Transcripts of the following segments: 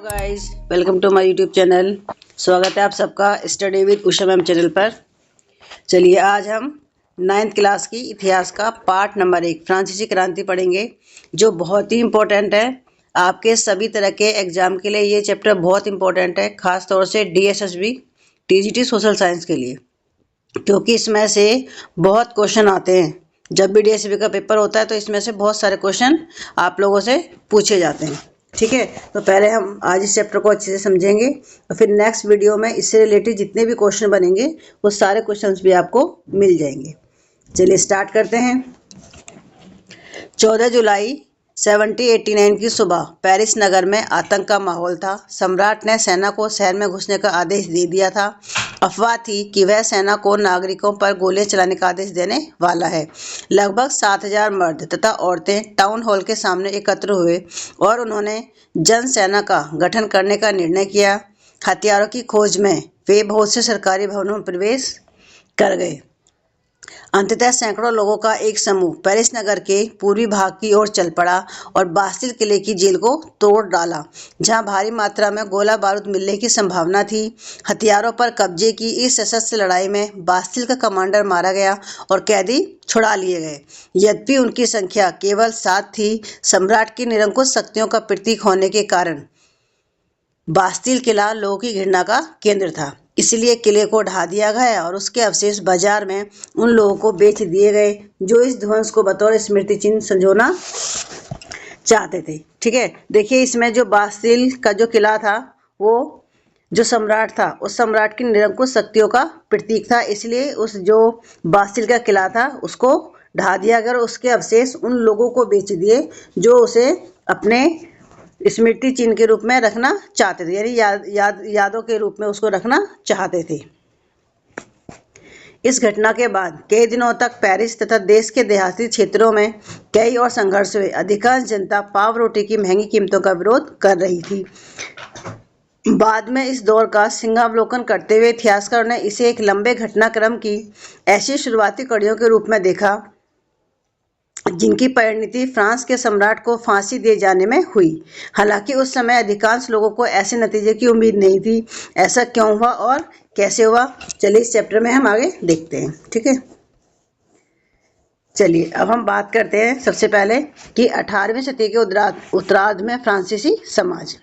Guys, welcome to my YouTube channel. स्वागत है आप सबका study with Usha ma'am channel पर। चलिए आज हम 9th क्लास की इतिहास का पार्ट नंबर 1 फ्रांसीसी क्रांति पढ़ेंगे, जो बहुत ही इम्पोर्टेंट है। आपके सभी तरह के एग्जाम के लिए ये चैप्टर बहुत इम्पोर्टेंट है, खास तौर से DSSB TGT सोशल साइंस के लिए, क्योंकि इसमें से बहुत क्वेश्चन आते हैं। जब भी DSSB का पेपर होता है तो इसमें से बहुत सारे क्वेश्चन आप लोगों से पूछे जाते हैं। ठीक है, तो पहले हम आज इस चैप्टर को अच्छे से समझेंगे और फिर नेक्स्ट वीडियो में इससे रिलेटेड जितने भी क्वेश्चन बनेंगे वो सारे क्वेश्चंस भी आपको मिल जाएंगे। चलिए स्टार्ट करते हैं। 14 जुलाई 1789 की सुबह पेरिस नगर में आतंक का माहौल था। सम्राट ने सेना को शहर में घुसने का आदेश दे दिया था। अफवाह थी कि वह सेना को नागरिकों पर गोलियां चलाने का आदेश देने वाला है। लगभग 7000 मर्द तथा औरतें टाउन हॉल के सामने एकत्र हुए और उन्होंने जन सेना का गठन करने का निर्णय किया। हथियारों की खोज में वे बहुत से सरकारी भवनों में प्रवेश कर गए। अंततः सैकड़ों लोगों का एक समूह पेरिस नगर के पूर्वी भाग की ओर चल पड़ा और बास्तिल किले की जेल को तोड़ डाला, जहां भारी मात्रा में गोला बारूद मिलने की संभावना थी। हथियारों पर कब्जे की इस सशस्त्र लड़ाई में बास्तिल का कमांडर मारा गया और कैदी छुड़ा लिए गए। यद्यपि उनकी संख्या केवल 7 थी, सम्राट की निरंकुश शक्तियों का प्रतीक होने के कारण बास्तिल किला लोगों की घृणा का केंद्र था। इसलिए किले को ढा दिया गया और उसके अवशेष बाजार में उन लोगों को बेच दिए गए जो इस ध्वंस को बतौर स्मृति चिन्ह संजोना चाहते थे। ठीक है, देखिए इसमें जो बास्तिल का जो किला था वो जो सम्राट था उस सम्राट की निरंकुश शक्तियों का प्रतीक था, इसलिए उस जो बास्तिल का किला था उसको ढा दिया गया और उसके अवशेष उन लोगों को बेच दिए जो उसे अपने स्मृति चिन्ह के रूप में रखना चाहते थे, यानी यादों के रूप में उसको रखना चाहते थे। इस घटना के बाद कई दिनों तक पेरिस तथा देश के देहाती क्षेत्रों में कई और संघर्ष हुए। अधिकांश जनता पाव रोटी की महंगी कीमतों का विरोध कर रही थी। बाद में इस दौर का सिंहावलोकन करते हुए इतिहासकारों ने इसे एक लंबे घटनाक्रम की ऐसी शुरुआती कड़ियों के रूप में देखा जिनकी परिणति फ्रांस के सम्राट को फांसी दिए जाने में हुई। हालांकि उस समय अधिकांश लोगों को ऐसे नतीजे की उम्मीद नहीं थी। ऐसा क्यों हुआ और कैसे हुआ, चलिए इस चैप्टर में हम आगे देखते हैं। ठीक है, चलिए अब हम बात करते हैं सबसे पहले कि 18वीं सदी के उत्तरार्ध में फ्रांसीसी समाज।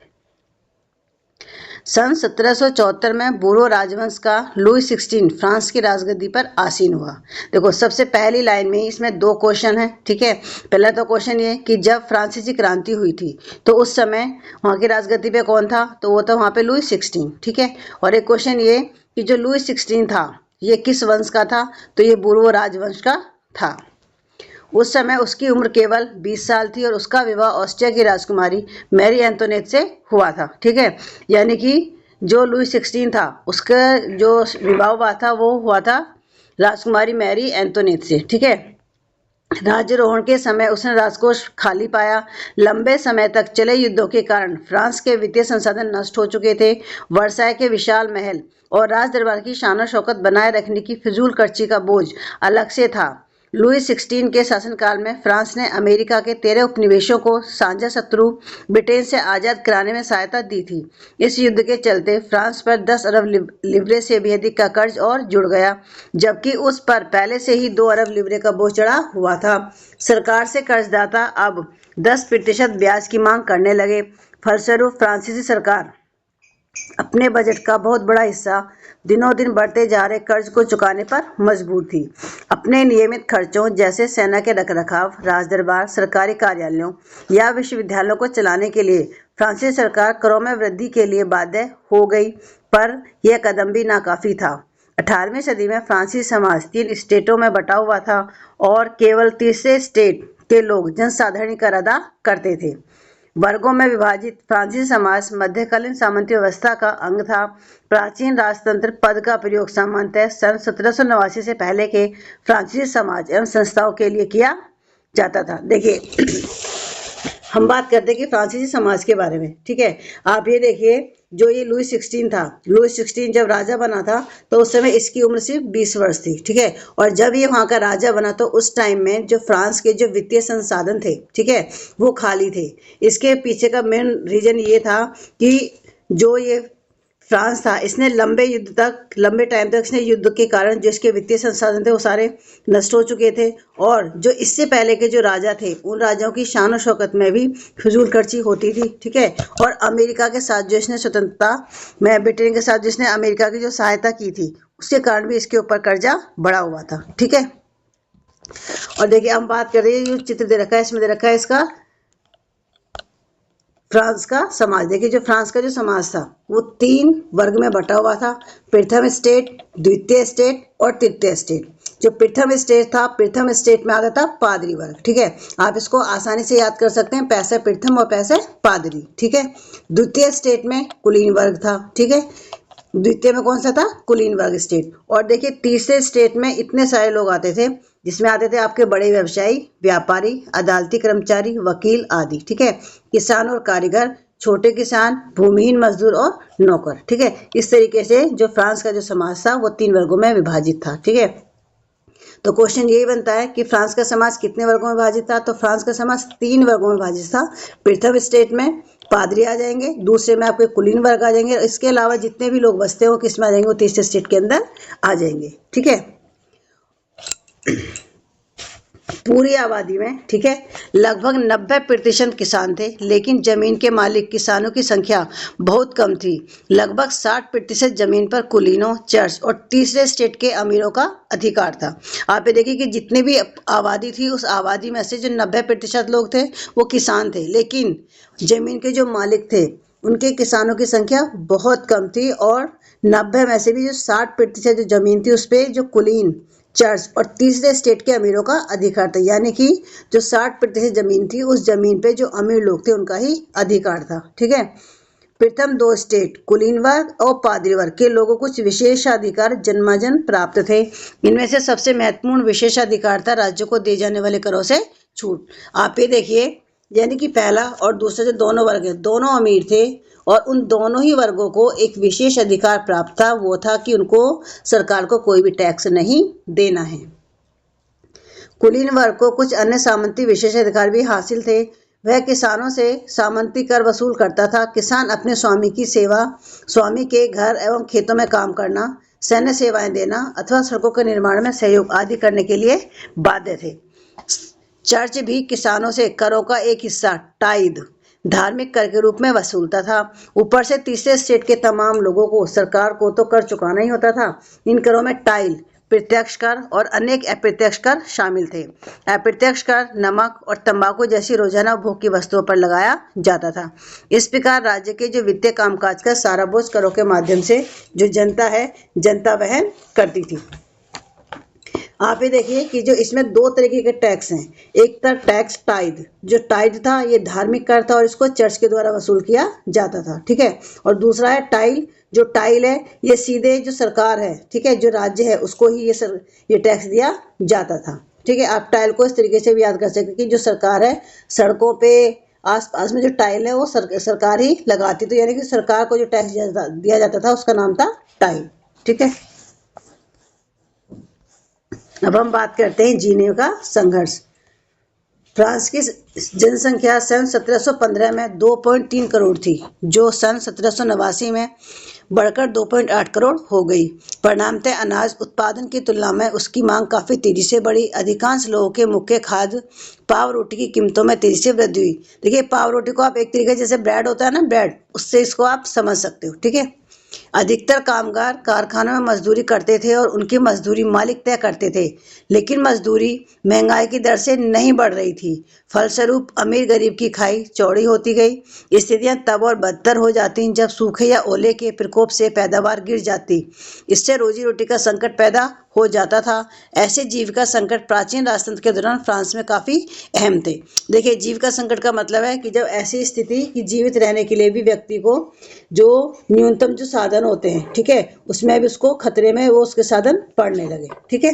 सन 1774 में बूरो राजवंश का लुई 16 फ्रांस की राजगद्दी पर आसीन हुआ। देखो सबसे पहली लाइन में इसमें 2 क्वेश्चन हैं। ठीक है, पहला तो क्वेश्चन ये कि जब फ्रांसीसी क्रांति हुई थी तो उस समय वहाँ की राजगद्दी पे कौन था, तो वो था वहाँ पे लुई 16। ठीक है, और एक क्वेश्चन ये कि जो लुई 16 था ये किस वंश का था, तो ये बूरो राजवंश का था। उस समय उसकी उम्र केवल 20 साल थी और उसका विवाह ऑस्ट्रिया की राजकुमारी मैरी एंटोनेट से हुआ था। ठीक है, यानी कि जो लुई 16 था उसका जो विवाह हुआ था वो हुआ था राजकुमारी मैरी एंटोनेट से। ठीक है, राज्यारोहण के समय उसने राजकोष खाली पाया। लंबे समय तक चले युद्धों के कारण फ्रांस के वित्तीय संसाधन नष्ट हो चुके थे। वर्साय के विशाल महल और राज दरबार की शान शौकत बनाए रखने की फिजूल खर्ची का बोझ अलग से था। लुई 16 के शासनकाल में फ्रांस ने अमेरिका के 13 उपनिवेशों को साझा शत्रु ब्रिटेन से आज़ाद कराने में सहायता दी थी। इस युद्ध के चलते फ्रांस पर 10 अरब लिवरे से भी अधिक का कर्ज और जुड़ गया, जबकि उस पर पहले से ही 2 अरब लिवरे का बोझ चढ़ा हुआ था। सरकार से कर्जदाता अब 10% ब्याज की मांग करने लगे। फलस्वरूप फ्रांसीसी सरकार अपने बजट का बहुत बड़ा हिस्सा दिनों दिन बढ़ते जा रहे कर्ज को चुकाने पर मजबूर थी। अपने नियमित खर्चों जैसे सेना के रखरखाव, राजदरबार, सरकारी कार्यालयों या विश्वविद्यालयों को चलाने के लिए फ्रांसीसी सरकार करों में वृद्धि के लिए बाध्य हो गई, पर यह कदम भी नाकाफी था। 18वीं सदी में फ्रांसीसी समाज 3 स्टेटों में बटा हुआ था और केवल तीसरे स्टेट के लोग जनसाधारण कर अदा करते थे। वर्गों में विभाजित फ्रांसीसी समाज मध्यकालीन सामंती व्यवस्था का अंग था। प्राचीन राजतंत्र पद का प्रयोग सामान्यतः सन 1789 से पहले के फ्रांसीसी समाज एवं संस्थाओं के लिए किया जाता था। देखिए हम बात करते हैं कि फ्रांसीसी समाज के बारे में। ठीक है, आप ये देखिए, जो ये लुई 16 था, लुई 16 जब राजा बना था तो उस समय इसकी उम्र सिर्फ 20 वर्ष थी। ठीक है, और जब ये वहां का राजा बना तो उस टाइम में जो फ्रांस के जो वित्तीय संसाधन थे, ठीक है, वो खाली थे। इसके पीछे का मेन रीजन ये था कि जो ये फ्रांस था, इसने लंबे टाइम तक इसने युद्ध के कारण जो इसके वित्तीय संसाधन थे वो सारे नष्ट हो चुके थे। और जो इससे पहले के जो राजा थे, उन राजाओं की शान और शौकत में भी फिजूल खर्ची होती थी। ठीक है, और अमेरिका के साथ जो इसने स्वतंत्रता में, ब्रिटेन के साथ जिसने अमेरिका की जो सहायता की थी, उसके कारण भी इसके ऊपर कर्जा बढ़ा हुआ था। ठीक है, और देखिए हम बात कर रहे हैं, जो चित्र दे रखा है इसमें दे रखा है इसका फ्रांस का समाज। देखिए जो फ्रांस का जो समाज था वो 3 वर्ग में बटा हुआ था, प्रथम स्टेट, द्वितीय स्टेट और तृतीय स्टेट। जो प्रथम स्टेट था, प्रथम स्टेट में आ गया था पादरी वर्ग। ठीक है, आप इसको आसानी से याद कर सकते हैं, पैसे प्रथम और पैसे पादरी। ठीक है, द्वितीय स्टेट में कुलीन वर्ग था। ठीक है, द्वितीय में कौन सा था, कुलीन वर्ग स्टेट। और देखिए तीसरे स्टेट में इतने सारे लोग आते थे, जिसमें आते थे आपके बड़े व्यवसायी, व्यापारी, अदालती कर्मचारी, वकील आदि। ठीक है, किसान और कारीगर, छोटे किसान, भूमिहीन मजदूर और नौकर। ठीक है, इस तरीके से जो फ्रांस का जो समाज था वो 3 वर्गों में विभाजित था। ठीक है, तो क्वेश्चन यही बनता है कि फ्रांस का समाज कितने वर्गों में विभाजित था। तो फ्रांस का समाज 3 वर्गों में विभाजित था। प्रथम स्टेट में पादरी आ जाएंगे, दूसरे में आपके कुलीन वर्ग आ जाएंगे, और इसके अलावा जितने भी लोग बसते हो किस में आ जाएंगे, वो तीसरे स्टेट के अंदर आ जाएंगे। ठीक है, पूरी आबादी में, ठीक है, लगभग 90% किसान थे, लेकिन जमीन के मालिक किसानों की संख्या बहुत कम थी। लगभग 60% जमीन पर कुलीनों, चर्च और तीसरे स्टेट के अमीरों का अधिकार था। आप ये देखिए कि जितने भी आबादी थी, उस आबादी में से जो 90% लोग थे वो किसान थे, लेकिन जमीन के जो मालिक थे उनके किसानों की संख्या बहुत कम थी। और 90 में से भी जो 60% जो जमीन थी उस पर जो कुलीन, चर्च और तीसरे स्टेट के अमीरों का अधिकार था। यानी कि जो 60% जमीन थी, उस जमीन पे जो अमीर लोग थे उनका ही अधिकार था। ठीक है, प्रथम 2 स्टेट कुलीन वर्ग और पादरी वर्ग के लोगों को कुछ विशेषाधिकार जन्माजन प्राप्त थे। इनमें से सबसे महत्वपूर्ण विशेषाधिकार था राज्यों को दिए जाने वाले करों से छूट। आप ये देखिए, यानी कि पहला और दूसरा जो दोनों वर्ग है, दोनों अमीर थे, और उन दोनों ही वर्गों को एक विशेष अधिकार प्राप्त था, वो था कि उनको सरकार को कोई भी टैक्स नहीं देना है। कुलीन वर्ग को कुछ अन्य सामंती विशेषाधिकार भी हासिल थे। वह किसानों से सामंती कर वसूल करता था। किसान अपने स्वामी की सेवा, स्वामी के घर एवं खेतों में काम करना, सैन्य सेवाएं देना अथवा सड़कों के निर्माण में सहयोग आदि करने के लिए बाध्य थे। चर्च भी किसानों से करों का एक हिस्सा, टाइद, धार्मिक कर के रूप में वसूलता था। ऊपर से तीसरे स्टेट के तमाम लोगों को, सरकार को तो कर चुकाना ही होता था। इन करों में टाइल, प्रत्यक्ष कर और अनेक अप्रत्यक्ष कर शामिल थे। अप्रत्यक्ष कर नमक और तंबाकू जैसी रोजाना उपभोग की वस्तुओं पर लगाया जाता था। इस प्रकार राज्य के जो वित्तीय कामकाज का सारा बोझ करों के माध्यम से जो जनता वहन करती थी। आप ये देखिए कि जो इसमें 2 तरीके के टैक्स हैं। एक था टैक्स टाइद, जो टाइद था ये धार्मिक कर था और इसको चर्च के द्वारा वसूल किया जाता था। ठीक है, और दूसरा है टाइल। जो टाइल है ये सीधे जो सरकार है, ठीक है, जो राज्य है उसको ही ये टैक्स दिया जाता था। ठीक है, आप टाइल को इस तरीके से भी याद कर सकते कि जो सरकार है, सड़कों पे आसपास में जो टाइल है वो सरकार ही लगाती, तो यानी कि सरकार को जो टैक्स दिया जाता था उसका नाम था टाइल। ठीक है, अब हम बात करते हैं जीने का संघर्ष। फ्रांस की जनसंख्या सन 1715 में 2.3 करोड़ थी, जो सन 1789 में बढ़कर 2.8 करोड़ हो गई। परिणामतः अनाज उत्पादन की तुलना में उसकी मांग काफी तेजी से बढ़ी। अधिकांश लोगों के मुख्य खाद्य पाव रोटी की कीमतों में तेजी से वृद्धि हुई। देखिए पाव रोटी को आप एक तरीके जैसे ब्रेड होता है ना, ब्रेड, उससे इसको आप समझ सकते हो। ठीक है, अधिकतर कामगार कारखानों में मजदूरी करते थे और उनकी मजदूरी मालिक तय करते थे, लेकिन मजदूरी महंगाई की दर से नहीं बढ़ रही थी। फलस्वरूप अमीर गरीब की खाई चौड़ी होती गई। स्थितियां तब और बदतर हो जाती जब सूखे या ओले के प्रकोप से पैदावार गिर जाती। इससे रोजी रोटी का संकट पैदा हो जाता था। ऐसे जीविका संकट प्राचीन राजतंत्र के दौरान फ्रांस में काफी अहम थे। देखिए जीविका संकट का मतलब है कि जब ऐसी स्थिति कि जीवित रहने के लिए भी व्यक्ति को जो न्यूनतम जो साधन होते हैं, ठीक है, उसमें भी उसको खतरे में वो उसके साधन पड़ने लगे। ठीक है,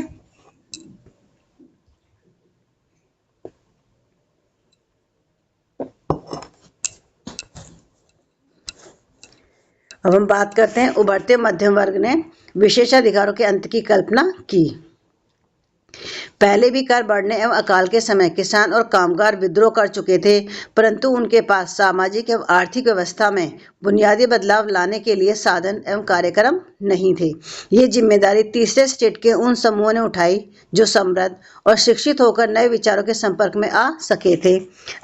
अब हम बात करते हैं उभरते मध्यम वर्ग ने विशेषाधिकारों के अंत की कल्पना की। पहले भी कर बढ़ने एवं अकाल के समय किसान और कामगार विद्रोह कर चुके थे, परंतु उनके पास सामाजिक एवं आर्थिक व्यवस्था में बुनियादी बदलाव लाने के लिए साधन एवं कार्यक्रम नहीं थे। ये जिम्मेदारी तीसरे स्टेट के उन समूहों ने उठाई जो समृद्ध और शिक्षित होकर नए विचारों के संपर्क में आ सके थे।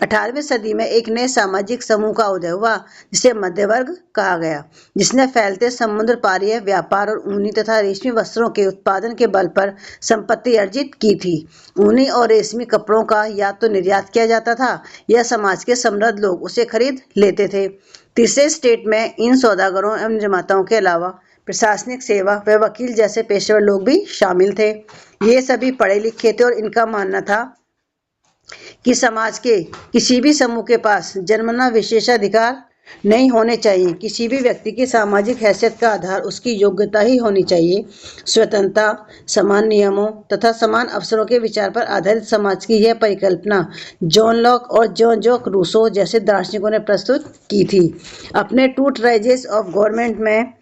18वीं सदी में एक नए सामाजिक समूह का उदय हुआ जिसे मध्य वर्ग कहा गया, जिसने फैलते समुद्र पारीय व्यापार और ऊनी तथा रेशमी वस्त्रों के उत्पादन के बल पर संपत्ति अर्जित की थी। ऊनी और रेशमी कपड़ों का या तो निर्यात किया जाता था या समाज के समृद्ध लोग उसे खरीद लेते थे। तीसरे स्टेट में इन सौदागरों एवं निर्माताओं के अलावा प्रशासनिक सेवा व वकील जैसे पेशेवर लोग भी शामिल थे। ये सभी पढ़े लिखे थे और इनका मानना था कि समाज के किसी भी समूह के पास जन्मना विशेषाधिकार नहीं होने चाहिए। किसी भी व्यक्ति की सामाजिक हैसियत का आधार उसकी योग्यता ही होनी चाहिए। स्वतंत्रता, समान नियमों तथा समान अवसरों के विचार पर आधारित समाज की यह परिकल्पना जॉन लॉक और जॉन जॉक रूसो जैसे दार्शनिकों ने प्रस्तुत की थी। अपने टू ट्राइजेस ऑफ गवर्नमेंट में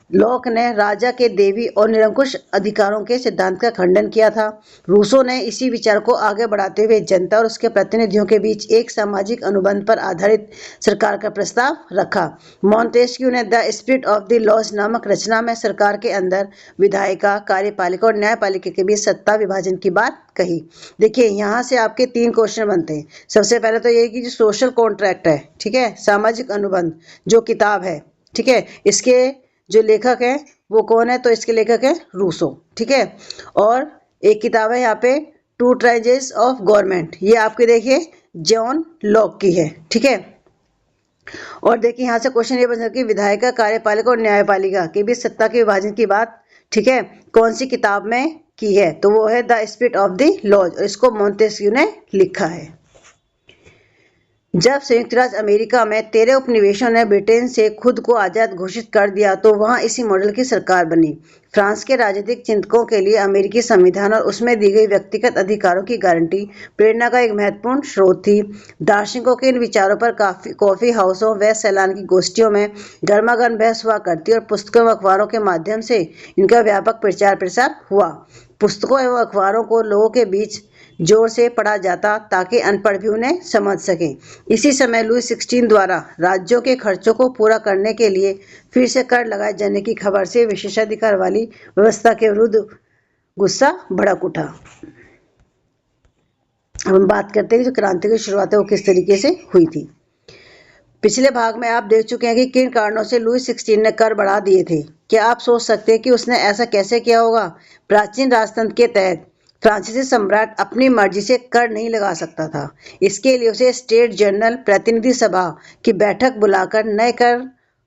लॉक ने राजा के देवी और निरंकुश अधिकारों के सिद्धांत का खंडन किया था। रूसो ने इसी विचार को आगे बढ़ाते हुए जनता और उसके प्रतिनिधियों के बीच एक सामाजिक अनुबंध पर आधारित सरकार का प्रस्ताव रखा। मॉन्टेस्क्यू ने the spirit of the laws नामक रचना में सरकार के अंदर विधायिका, कार्यपालिका और न्यायपालिका के बीच सत्ता विभाजन की बात कही। देखिए, यहाँ से आपके 3 क्वेश्चन बनते हैं। सबसे पहले तो ये कि जो सोशल कॉन्ट्रैक्ट है, ठीक है, सामाजिक अनुबंध जो किताब है, ठीक है, इसके जो लेखक है वो कौन है? तो इसके लेखक है रूसो, ठीक है। और एक किताब है यहाँ पे टू ट्राइजेस ऑफ गवर्नमेंट, ये आपके देखिए जॉन लॉक की है, ठीक है। और देखिए यहाँ से क्वेश्चन ये बन सकता है कि विधायिका, कार्यपालिका और न्यायपालिका के बीच सत्ता के विभाजन की बात, ठीक है, कौन सी किताब में की है? तो वो है the spirit of the laws और इसको मॉन्टेस्क्यू ने लिखा है। जब संयुक्त राज्य अमेरिका में 13 उपनिवेशों ने ब्रिटेन से खुद को आजाद घोषित कर दिया तो वहां इसी मॉडल की सरकार बनी। फ्रांस के राजनीतिक चिंतकों के लिए अमेरिकी संविधान और उसमें दी गई व्यक्तिगत अधिकारों की गारंटी प्रेरणा का एक महत्वपूर्ण स्रोत थी। दार्शनिकों के इन विचारों पर कॉफी हाउसों व सैलान की गोष्ठियों में गर्मागर्म बहस हुआ करती और पुस्तकों व अखबारों के माध्यम से इनका व्यापक प्रचार प्रसार हुआ। पुस्तकों एवं अखबारों को लोगों के बीच जोर से पढ़ा जाता ताकि अनपढ़ भी उन्हें समझ सकें। इसी समय लुई 16 द्वारा राज्यों के खर्चों को पूरा करने के लिए फिर से कर लगाए जाने की खबर से विशेषाधिकार वाली व्यवस्था के विरुद्ध गुस्सा भड़क उठा। अब हम बात करते हैं कि जो क्रांति की शुरुआत है वो किस तरीके से हुई थी। पिछले भाग में आप देख चुके हैं कि किन कारणों से लुई 16 ने कर बढ़ा दिए थे। क्या आप सोच सकते हैं कि उसने ऐसा कैसे किया होगा? प्राचीन राजतंत्र के तहत फ्रांसीसी सम्राट अपनी मर्जी से कर नहीं लगा सकता था। इसके लिए उसे स्टेट जनरल प्रतिनिधि सभा की बैठक बुलाकर नए कर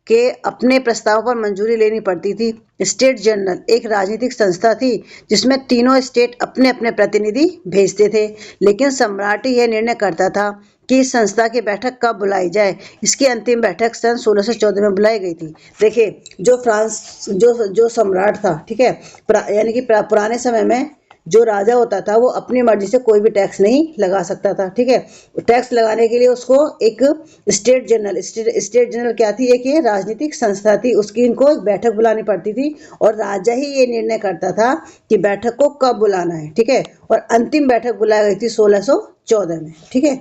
के अपने प्रस्ताव पर मंजूरी लेनी पड़ती थी। स्टेट जनरल एक राजनीतिक संस्था थी जिसमें तीनों स्टेट अपने अपने प्रतिनिधि भेजते थे, लेकिन सम्राट ही यह निर्णय करता था कि इस संस्था की बैठक कब बुलाई जाए। इसकी अंतिम बैठक सन 1614 में बुलाई गई थी। देखिए, जो फ्रांस जो सम्राट था, ठीक है, यानी कि पुराने समय में जो राजा होता था वो अपनी मर्जी से कोई भी टैक्स नहीं लगा सकता था, ठीक है। टैक्स लगाने के लिए उसको एक स्टेट जनरल क्या थी? एक ये राजनीतिक संस्था थी, उसकी इनको एक बैठक बुलानी पड़ती थी और राजा ही ये निर्णय करता था कि बैठक को कब बुलाना है, ठीक है। और अंतिम बैठक बुलाई गई थी 1614 में, ठीक है।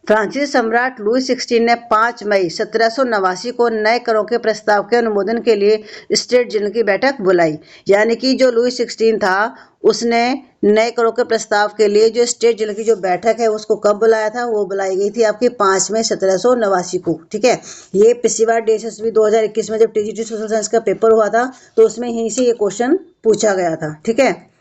फ्रांसीसी सम्राट लुई 16 ने 5 मई 1789 को नए करों के प्रस्ताव के अनुमोदन के लिए स्टेट जनरल की बैठक बुलाई। यानी कि जो लुई 16 था उसने नए करों के प्रस्ताव के लिए जो स्टेट जनरल की जो बैठक है उसको कब बुलाया था? वो बुलाई गई थी आपकी 5 मई 1789 को, ठीक है। ये पिछली बार DSSB 2021 में जब TGT सोशल साइंस का पेपर हुआ था तो उसमें यहीं से ये क्वेश्चन पूछा गया था, ठीक है।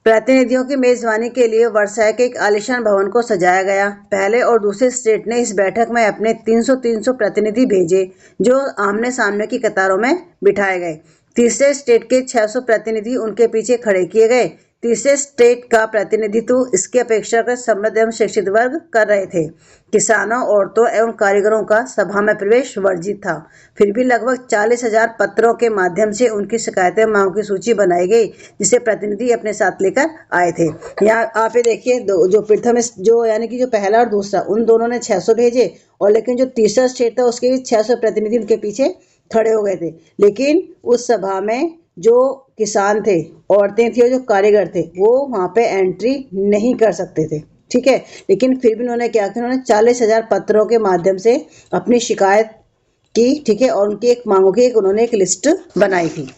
प्रतिनिधियों की मेजबानी के लिए वर्साय के एक आलीशान भवन को सजाया गया। पहले और दूसरे स्टेट ने इस बैठक में अपने 300 प्रतिनिधि भेजे जो आमने सामने की कतारों में बिठाए गए। तीसरे स्टेट के 600 प्रतिनिधि उनके पीछे खड़े किए गए। तीसरे स्टेट का प्रतिनिधित्व इसके अपेक्षाकृत समृद्ध एवं शिक्षित वर्ग कर रहे थे। किसानों, औरतों एवं कारीगरों का सभा में प्रवेश वर्जित था। फिर भी लगभग 40,000 पत्रों के माध्यम से उनकी शिकायतें मांगों की सूची बनाई गई, जिसे प्रतिनिधि अपने साथ लेकर आए थे। यहाँ आप ये देखिए, जो प्रथम जो यानी कि जो पहला और दूसरा, उन दोनों ने 600 भेजे, और लेकिन जो तीसरा स्टेट था उसके 600 प्रतिनिधि उनके पीछे खड़े हो गए थे। लेकिन उस सभा में जो किसान थे, औरतें थी और जो कारीगर थे, वो वहां पे एंट्री नहीं कर सकते थे। ठीक है, लेकिन फिर भी उन्होंने क्या किया, उन्होंने 40,000 पत्रों के माध्यम से अपनी शिकायत की। ठीक है, और उनकी एक मांगों की उन्होंने एक लिस्ट बनाई थी।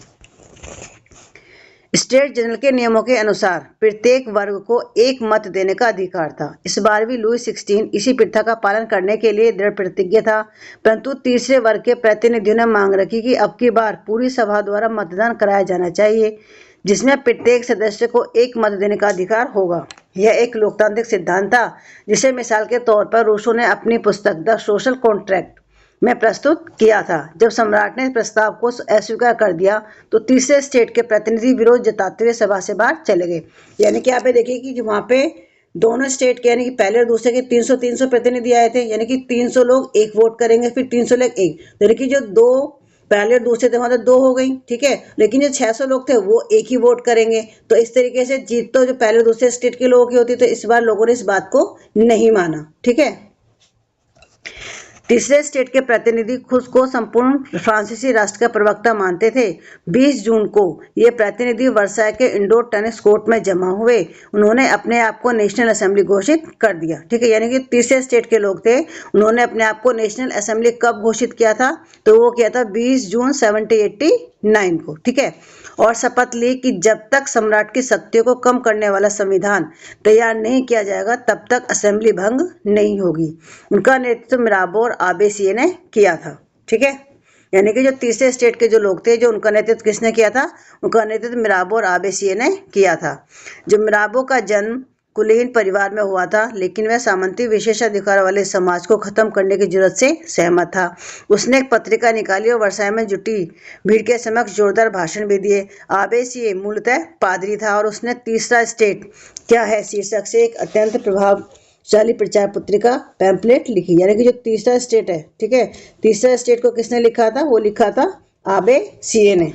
स्टेट जनरल के नियमों के अनुसार प्रत्येक वर्ग को एक मत देने का अधिकार था। इस बार भी लुई 16 इसी प्रथा का पालन करने के लिए दृढ़ प्रतिज्ञ था, परंतु तीसरे वर्ग के प्रतिनिधियों ने मांग रखी कि अब की बार पूरी सभा द्वारा मतदान कराया जाना चाहिए, जिसमें प्रत्येक सदस्य को एक मत देने का अधिकार होगा। यह एक लोकतांत्रिक सिद्धांत था, जिसे मिसाल के तौर पर रूसो ने अपनी पुस्तक द सोशल कॉन्ट्रैक्ट में प्रस्तुत किया था। जब सम्राट ने प्रस्ताव को अस्वीकार कर दिया तो तीसरे स्टेट के प्रतिनिधि विरोध जताते हुए सभा से बाहर चले गए। यानी कि आप ये देखिए कि वहां पे दोनों स्टेट के, यानी कि पहले और दूसरे के 300 प्रतिनिधि आए थे, यानी कि 300 लोग एक वोट करेंगे, फिर 300 लोग एक, यानी कि जो दो पहले और दूसरे थे वहां तो 2 हो गई। ठीक है, लेकिन जो 600 लोग थे वो एक ही वोट करेंगे। तो इस तरीके से जीत तो जो पहले और दूसरे स्टेट के लोगों की होती, तो इस बार लोगों ने इस बात को नहीं माना। ठीक है, तीसरे स्टेट के प्रतिनिधि खुद को संपूर्ण फ्रांसीसी राष्ट्र का प्रवक्ता मानते थे। 20 जून को ये प्रतिनिधि वर्साय के इंडोर टेनिस कोर्ट में जमा हुए। उन्होंने अपने आप को नेशनल असेंबली घोषित कर दिया। ठीक है, यानी कि तीसरे स्टेट के लोग थे, उन्होंने अपने आप को नेशनल असेंबली कब घोषित किया था, तो वो किया था 20 जून 1789 को। ठीक है, और शपथ ली कि जब तक सम्राट की शक्तियों को कम करने वाला संविधान तैयार नहीं किया जाएगा तब तक असेंबली भंग नहीं होगी। उनका नेतृत्व मिराबो और आबेसिये ने किया था। ठीक है, यानी कि जो तीसरे स्टेट के जो लोग थे, जो उनका नेतृत्व किसने किया था, उनका नेतृत्व मिराबो और आबेसिये ने किया था। जो मिराबो का जन्म कुलीन परिवार में हुआ था, लेकिन वह सामंती विशेषाधिकार वाले समाज को खत्म करने की जरूरत से सहमत था। उसने एक पत्रिका निकाली और वर्साय में जुटी भीड़ के समक्ष जोरदार भाषण भी दिए। आबेसिये मूलतः पादरी था और उसने तीसरा स्टेट क्या है शीर्षक से एक अत्यंत प्रभावशाली प्रचार पत्रिका पैम्पलेट लिखी। यानी कि जो तीसरा स्टेट है, ठीक है, तीसरा स्टेट को किसने लिखा था, वो लिखा था आबेसिये ने।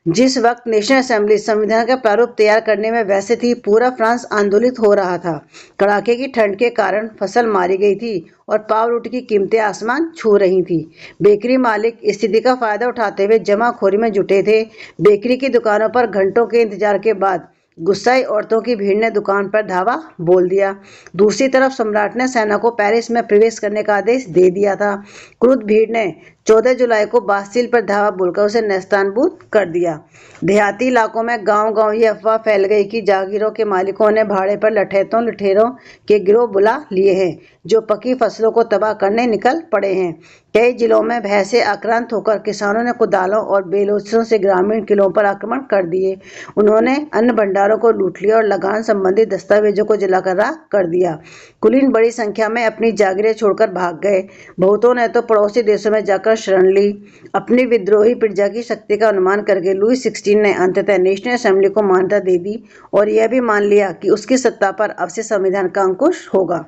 जिस वक्त नेशनल असेंबली संविधान का प्रारूप तैयार करने में वैसे थी, पूरा फ्रांस आंदोलित हो रहा था। कड़ाके की ठंड के कारण फसल मारी गई थी और पाव रोटी की कीमतें आसमान छू रही थी। बेकरी मालिक स्थिति का फायदा उठाते हुए जमाखोरी में जुटे थे। बेकरी की दुकानों पर घंटों के इंतजार के बाद गुस्साई औरतों की भीड़ ने दुकान पर धावा बोल दिया। दूसरी तरफ सम्राट ने सेना को पेरिस में प्रवेश करने का आदेश दे दिया था। क्रुद्ध भीड़ ने 14 जुलाई को बास्तिल पर धावा बोलकर उसे नेस्तानबूद कर दिया। देहाती इलाकों में गांव-गांव ये अफवाह फैल गई कि जागीरों के मालिकों ने भाड़े पर लुटेरों के गिरोह बुला लिए हैं, जो पकी फसलों को तबाह करने निकल पड़े हैं। कई जिलों में भय से आक्रांत होकर किसानों ने कुदालों और बेलोचों से ग्रामीण किलों पर आक्रमण कर दिए। उन्होंने अन्न भंडारों को लूट लिया और लगान संबंधी दस्तावेजों को जलाकर राख कर दिया। कुलीन बड़ी संख्या में अपनी जागीरें छोड़कर भाग गए। बहुतों ने तो पड़ोसी देशों में जाकर शरण ली। अपनी विद्रोही प्रजा की शक्ति का अनुमान करके लुई 16 ने अंततः नेशनल असेंबली को मान्यता दे दी और यह भी मान लिया कि उसकी सत्ता पर अब से संविधान का अंकुश होगा।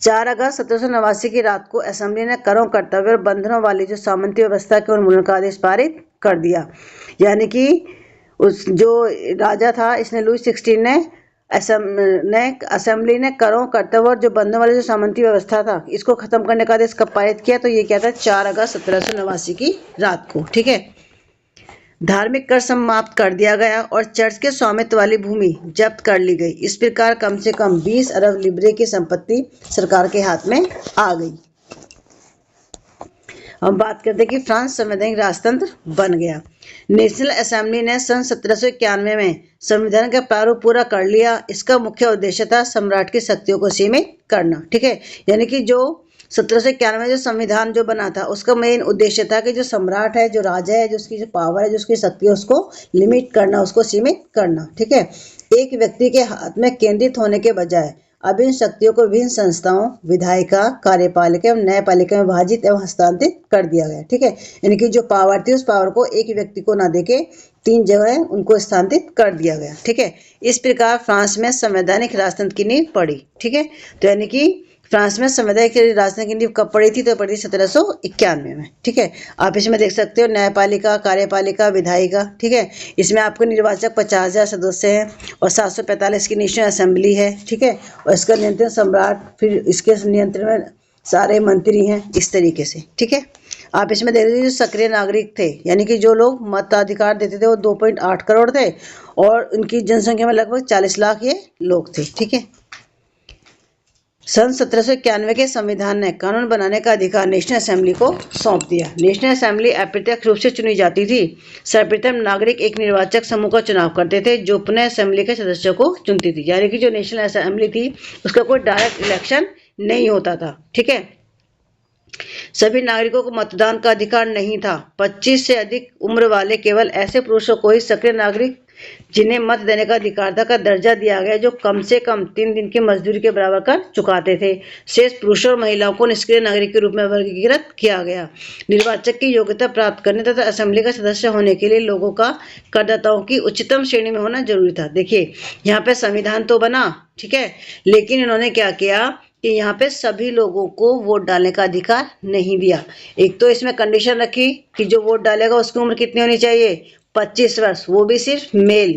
4 अगस्त 1789 की रात को असेंबली ने करों कर्तव्य और बंधनों वाली जो सामंती व्यवस्था के उन्मूलन का आदेश पारित कर दिया। यानी कि उस जो राजा था, इसने लुई 16 ने असेंबली ने करों कर्तव्य और जो बंधनों वाली जो सामंती व्यवस्था था, इसको खत्म करने का आदेश कब पारित किया, तो ये क्या था, 4 अगस्त 1789 की रात को। ठीक है, धार्मिक कर समाप्त कर दिया गया और चर्च के स्वामित्व वाली भूमि जब्त कर ली गई। इस प्रकार कम से कम 20 अरब लिब्रे की संपत्ति सरकार के हाथ में आ गई। हम बात करते हैं कि फ्रांस संवैधानिक राजतंत्र बन गया। नेशनल असेंबली ने सन 1791 में संविधान का प्रारूप पूरा कर लिया। इसका मुख्य उद्देश्य था सम्राट की शक्तियों को सीमित करना। ठीक है, यानी कि जो 1791 में जो संविधान जो बना था, उसका मेन उद्देश्य था कि जो सम्राट है, जो राजा है, जो उसकी जो पावर है, जो उसकी शक्ति है, उसको लिमिट करना, उसको सीमित करना। ठीक है, एक व्यक्ति के हाथ में केंद्रित होने के बजाय अब इन शक्तियों को विभिन्न संस्थाओं, विधायिका, कार्यपालिका एवं न्यायपालिका में विभाजित एवं हस्तांतरित कर दिया गया। ठीक है, यानी कि जो पावर थी उस पावर को एक व्यक्ति को ना देके 3 जगह उनको स्थानांतरित कर दिया गया। ठीक है, इस प्रकार फ्रांस में संवैधानिक राजतंत्र की नींव पड़ी। ठीक है, तो यानी कि फ्रांस में संवैधानिक राजतंत्र की नींव कब पड़ी थी? तो पड़ी 1791 में। ठीक है, आप इसमें देख सकते हो न्यायपालिका, कार्यपालिका, विधायिका। ठीक है, इसमें आपको निर्वाचक 50,000 सदस्य हैं और 745 की नेशनल असेंबली है। ठीक है, और इसका नियंत्रण सम्राट, फिर इसके नियंत्रण में सारे मंत्री हैं, इस तरीके से। ठीक है, आप इसमें देख लीजिए, जो सक्रिय नागरिक थे यानी कि जो लोग मताधिकार देते थे वो 2.8 करोड़ थे और उनकी जनसंख्या में लगभग 40 लाख ये लोग थे। ठीक है, सन 1791 के संविधान ने कानून बनाने का अधिकार नेशनल असेंबली को सौंप दिया। नेशनल असेंबली अप्रत्यक्ष रूप से चुनी जाती थी। सर्वप्रथम नागरिक एक निर्वाचक समूह का चुनाव करते थे जो पुनः असेंबली के सदस्यों को चुनती थी। यानी कि जो नेशनल असेंबली थी उसका कोई डायरेक्ट इलेक्शन नहीं होता था। ठीक है, सभी नागरिकों को मतदान का अधिकार नहीं था। 25 से अधिक उम्र वाले केवल ऐसे पुरुषों को ही सक्रिय नागरिक जिन्हें मत देने का अधिकार था का दर्जा दिया गया जो कम से कम 3 दिन की मजदूरी के बराबर कर चुकाते थे। शेष पुरुषों और महिलाओं को निष्क्रिय नागरिक के रूप में वर्गीकृत किया गया। निर्वाचक की योग्यता प्राप्त करने तथा असेंबली का सदस्य होने के लिए लोगों का करदाताओं की उच्चतम श्रेणी में होना जरूरी था। देखिए, यहाँ पे संविधान तो बना, ठीक है, लेकिन इन्होंने क्या किया कि यहाँ पे सभी लोगों को वोट डालने का अधिकार नहीं दिया। एक तो इसमें कंडीशन रखी कि जो वोट डालेगा उसकी उम्र कितनी होनी चाहिए? 25 वर्ष, वो भी सिर्फ मेल,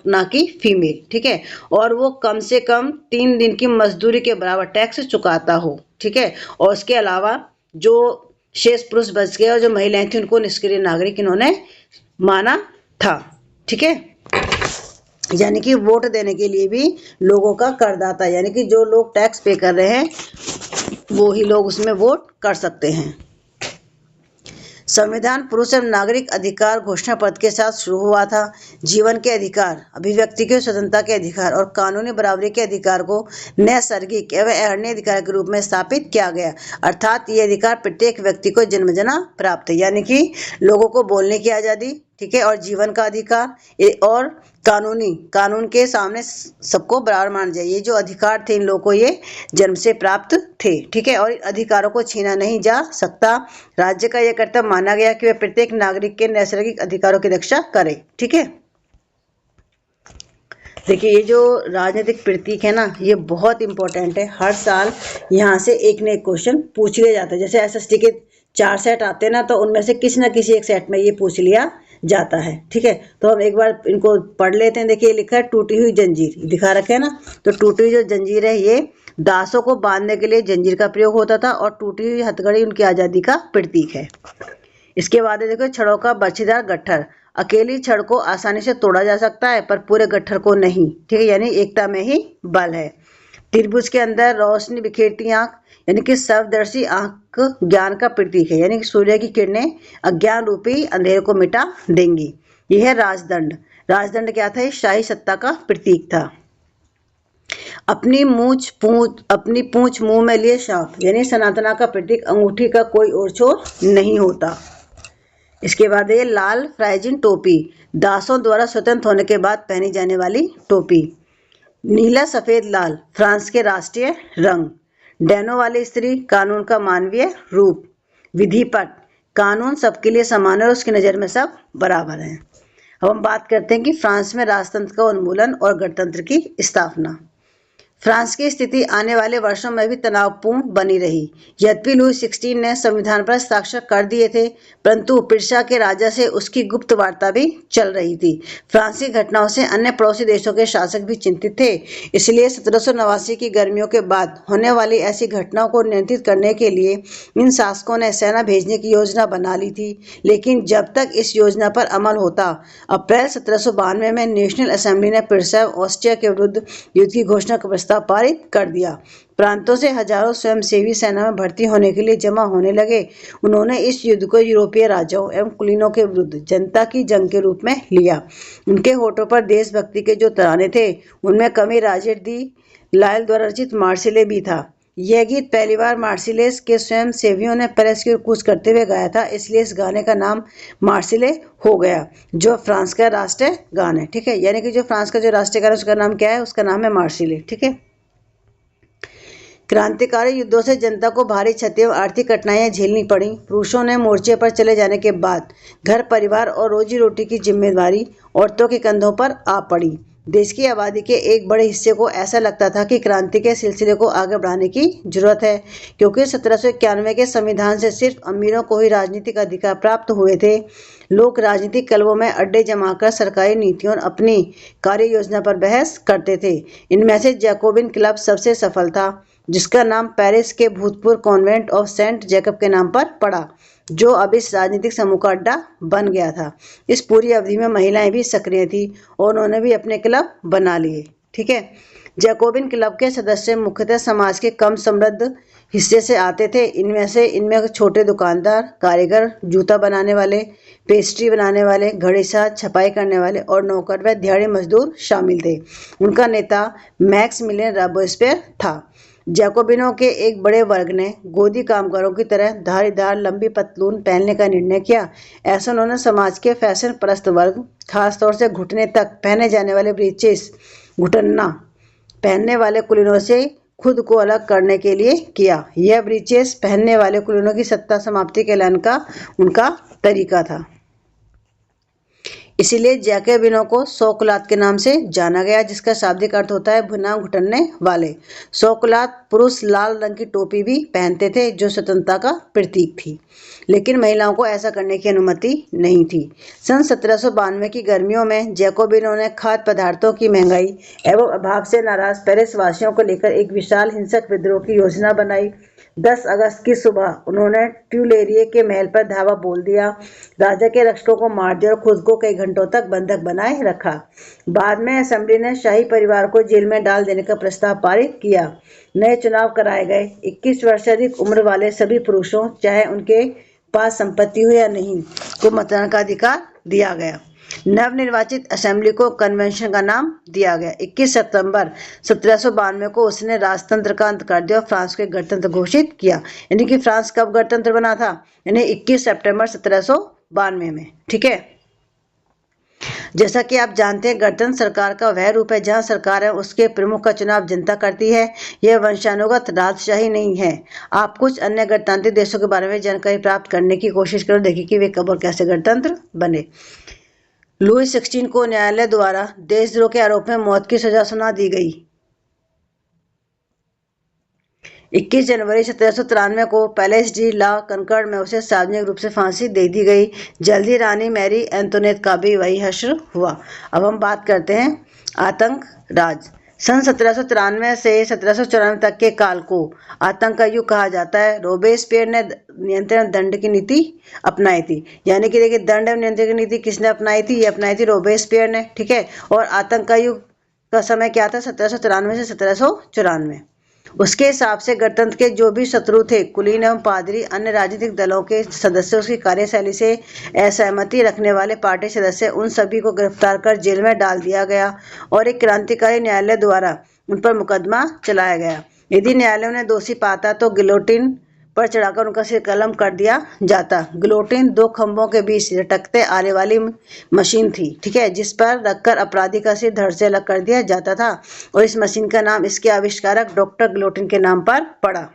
ना कि फीमेल। ठीक है, और वो कम से कम 3 दिन की मजदूरी के बराबर टैक्स चुकाता हो। ठीक है, और उसके अलावा जो शेष पुरुष बच गए और जो महिलाएं थी उनको निष्क्रिय नागरिक इन्होंने माना था। ठीक है, यानी कि वोट देने के लिए भी लोगों का करदाता यानी कि जो लोग टैक्स पे कर रहे हैं वो ही लोग उसमें वोट कर सकते हैं। संविधान पुरुष एवं नागरिक अधिकार घोषणा पत्र के साथ शुरू हुआ था। जीवन के अधिकार, अभिव्यक्ति की स्वतंत्रता के अधिकार और कानूनी बराबरी के अधिकार को नैसर्गिक एवं अन्य अधिकार के रूप में स्थापित किया गया। अर्थात ये अधिकार प्रत्येक व्यक्ति को जन्मजना प्राप्त है। यानी कि लोगों को बोलने की आज़ादी, ठीक है, और जीवन का अधिकार और कानून के सामने सबको बराबर माना जाए। ये जो अधिकार थे इन लोगों को ये जन्म से प्राप्त थे। ठीक है, और इन अधिकारों को छीना नहीं जा सकता। राज्य का यह कर्तव्य माना गया कि वह प्रत्येक नागरिक के नैसर्गिक अधिकारों की रक्षा करे। ठीक है, देखिए ये जो राजनीतिक प्रतीक है ना, ये बहुत इंपॉर्टेंट है। हर साल यहाँ से एक न एक क्वेश्चन पूछ लिया जाता है। जैसे एसएसटी के 4 सेट आते हैं ना, तो उनमें से किसी न किसी एक सेट में ये पूछ लिया जाता है। ठीक है, तो हम एक बार इनको पढ़ लेते हैं। देखिए लिखा है टूटी हुई जंजीर, दिखा रखे है ना। तो टूटी हुई जो जंजीर है ये दासों को बांधने के लिए जंजीर का प्रयोग होता था और टूटी हुई हथकड़ी उनकी आज़ादी का प्रतीक है। इसके बाद देखो छड़ों का बर्छीदार गट्ठर, अकेली छड़ को आसानी से तोड़ा जा सकता है पर पूरे गट्ठर को नहीं। ठीक है, यानी एकता में ही बल है। त्रिभुज के अंदर रोशनी बिखेरती आंख, यानी कि सर्वदर्शी आंख ज्ञान का प्रतीक है। यानी कि सूर्य की किरणें अज्ञान रूपी अंधेरे को मिटा देंगी। यह है राजदंड। राजदंड क्या था? शाही सत्ता का प्रतीक था। अपनी पूंछ मुंह में लिए सांप, यानी सनातना का प्रतीक। अंगूठी का कोई और छोर नहीं होता। इसके बाद ये लाल फ्राइजिन टोपी, दासों द्वारा स्वतंत्र होने के बाद पहनी जाने वाली टोपी। नीला सफेद लाल, फ्रांस के राष्ट्रीय रंग। डैनो वाली स्त्री, कानून का मानवीय रूप। विधिपट, कानून सबके लिए समान है और उसकी नज़र में सब बराबर हैं। अब हम बात करते हैं कि फ्रांस में राजतंत्र का उन्मूलन और गणतंत्र की स्थापना। फ्रांस की स्थिति आने वाले वर्षों में भी तनावपूर्ण बनी रही। यद्यपि लुई 16 ने संविधान पर हस्ताक्षर कर दिए थे, परंतु पिरसा के राजा से उसकी गुप्त वार्ता भी चल रही थी। फ्रांसीसी घटनाओं से अन्य पड़ोसी देशों के शासक भी चिंतित थे। इसलिए 1789 की गर्मियों के बाद होने वाली ऐसी घटनाओं को नियंत्रित करने के लिए इन शासकों ने सेना भेजने की योजना बना ली थी। लेकिन जब तक इस योजना पर अमल होता, अप्रैल 1792 में नेशनल असेंबली ने पिरसा ऑस्ट्रिया के विरुद्ध युद्ध की घोषणा का प्रस्ताव पारित कर दिया। प्रांतों से हजारों स्वयंसेवी सेना में भर्ती होने के लिए जमा होने लगे। उन्होंने इस युद्ध को यूरोपीय राजाओं एवं कुलीनों के विरुद्ध जनता की जंग के रूप में लिया। उनके होठों पर देशभक्ति के जो तराने थे उनमें कमी राजेट दी लायल द्वारा रचित मार्सिले भी था। यह गीत पहली बार मार्सिलेस के स्वयं सेवियों ने पेरिस की ओर कूच करते हुए गाया था, इसलिए इस गाने का नाम मार्सिले हो गया, जो फ्रांस का राष्ट्रीय गान है। ठीक है, यानी कि जो फ्रांस का जो राष्ट्रीय गान है उसका नाम क्या है? उसका नाम है मार्सिले। ठीक है, क्रांतिकारी युद्धों से जनता को भारी क्षति एवं आर्थिक कठिनाइयां झेलनी पड़ी। पुरुषों ने मोर्चे पर चले जाने के बाद घर परिवार और रोजी रोटी की जिम्मेदारी औरतों के कंधों पर आ पड़ी। देश की आबादी के एक बड़े हिस्से को ऐसा लगता था कि क्रांति के सिलसिले को आगे बढ़ाने की जरूरत है, क्योंकि 1791 के संविधान से सिर्फ अमीरों को ही राजनीतिक अधिकार प्राप्त हुए थे। लोग राजनीतिक क्लबों में अड्डे जमाकर सरकारी नीतियों और अपनी कार्य योजना पर बहस करते थे। इनमें से जैकोबिन क्लब सबसे सफल था, जिसका नाम पेरिस के भूतपूर्व कॉन्वेंट ऑफ सेंट जैकब के नाम पर पड़ा, जो अब इस राजनीतिक समूह का अड्डा बन गया था। इस पूरी अवधि में महिलाएं भी सक्रिय थी और उन्होंने भी अपने क्लब बना लिए। ठीक है। जैकोबिन क्लब के सदस्य मुख्यतः समाज के कम समृद्ध हिस्से से आते थे। इनमें छोटे दुकानदार, कारीगर, जूता बनाने वाले, पेस्ट्री बनाने वाले, घड़ीसाज, छपाई करने वाले और नौकर व दिहाड़ी मजदूर शामिल थे। उनका नेता मैक्सिमिलियन रॉबेस्पियर था। जैकोबिनों के एक बड़े वर्ग ने गोदी कामगारों की तरह धारीदार लंबी पतलून पहनने का निर्णय किया। ऐसा उन्होंने समाज के फैशन परस्त वर्ग, खासतौर से घुटने तक पहने जाने वाले ब्रीचेस, घुटना पहनने वाले कुलीनों से खुद को अलग करने के लिए किया। यह ब्रीचेस पहनने वाले कुलीनों की सत्ता समाप्ति के ऐलान का उनका तरीका था। इसीलिए जैकोबिनों को सौकुलात के नाम से जाना गया, जिसका शाब्दिक अर्थ होता है भुना घुटने वाले। सौकुलात पुरुष लाल रंग की टोपी भी पहनते थे, जो स्वतंत्रता का प्रतीक थी, लेकिन महिलाओं को ऐसा करने की अनुमति नहीं थी। सन 1792 की गर्मियों में जैकोबिनों ने खाद्य पदार्थों की महंगाई एवं अभाव से नाराज पेरिस वासियों को लेकर एक विशाल हिंसक विद्रोह की योजना बनाई। 10 अगस्त की सुबह उन्होंने ट्यूलेरिये के महल पर धावा बोल दिया, राजा के रक्षकों को मार दिया और खुद को कई घंटों तक बंधक बनाए रखा। बाद में असेंबली ने शाही परिवार को जेल में डाल देने का प्रस्ताव पारित किया। नए चुनाव कराए गए। 21 वर्ष से अधिक उम्र वाले सभी पुरुषों, चाहे उनके पास संपत्ति हो या नहीं, को मतदान का अधिकार दिया गया। नवनिर्वाचित असेंबली को कन्वेंशन का नाम दिया गया। 21 सितंबर 1792 को उसने राजतंत्र का अंत कर दिया और फ्रांस को गणतंत्र घोषित किया। यानी कि फ्रांस कब गणतंत्र बना था? यानी 21 सितंबर 1792 में। ठीक है। जैसा कि आप जानते हैं, गणतंत्र सरकार का वह रूप है जहां सरकार है उसके प्रमुख का चुनाव जनता करती है। यह वंशानुगत राजशाही नहीं है। आप कुछ अन्य गणतांत्रिक देशों के बारे में जानकारी प्राप्त करने की कोशिश करो, देखिए कि वे कब और कैसे गणतंत्र बने। लुई 16 को न्यायालय द्वारा देशद्रोह के आरोप में मौत की सजा सुना दी गई। 21 जनवरी 1793 को पैलेस डी ला कनकॉर्ड में उसे सार्वजनिक रूप से फांसी दे दी गई। जल्दी रानी मैरी एंटोनेट का भी वही हश्र हुआ। अब हम बात करते हैं आतंक राज। सन 1793 से 1794 तक के काल को आतंक का युग कहा जाता है। रोबेस्पियर ने नियंत्रण दंड की नीति अपनाई थी। यानी कि देखिए, दंड एवं नियंत्रण की नीति किसने अपनाई थी? ये अपनाई थी रोबेस्पियर ने। ठीक है। और आतंक का युग का समय क्या था? 1793 से 1794। उसके हिसाब से गणतंत्र के जो भी शत्रु थे, कुलीन एवं पादरी, अन्य राजनीतिक दलों के सदस्य, उसकी कार्यशैली से असहमति रखने वाले पार्टी सदस्य, उन सभी को गिरफ्तार कर जेल में डाल दिया गया और एक क्रांतिकारी न्यायालय द्वारा उन पर मुकदमा चलाया गया। यदि न्यायालय ने दोषी पाता तो गिलोटिन पर चढ़ाकर उनका सिर कलम कर दिया जाता। गिलोटिन 2 खंभों के बीच लटकते आने वाली मशीन थी, ठीक है, जिस पर रखकर अपराधी का सिर धड़ से अलग कर दिया जाता था और इस मशीन का नाम इसके आविष्कारक डॉक्टर गिलोटिन के नाम पर पड़ा।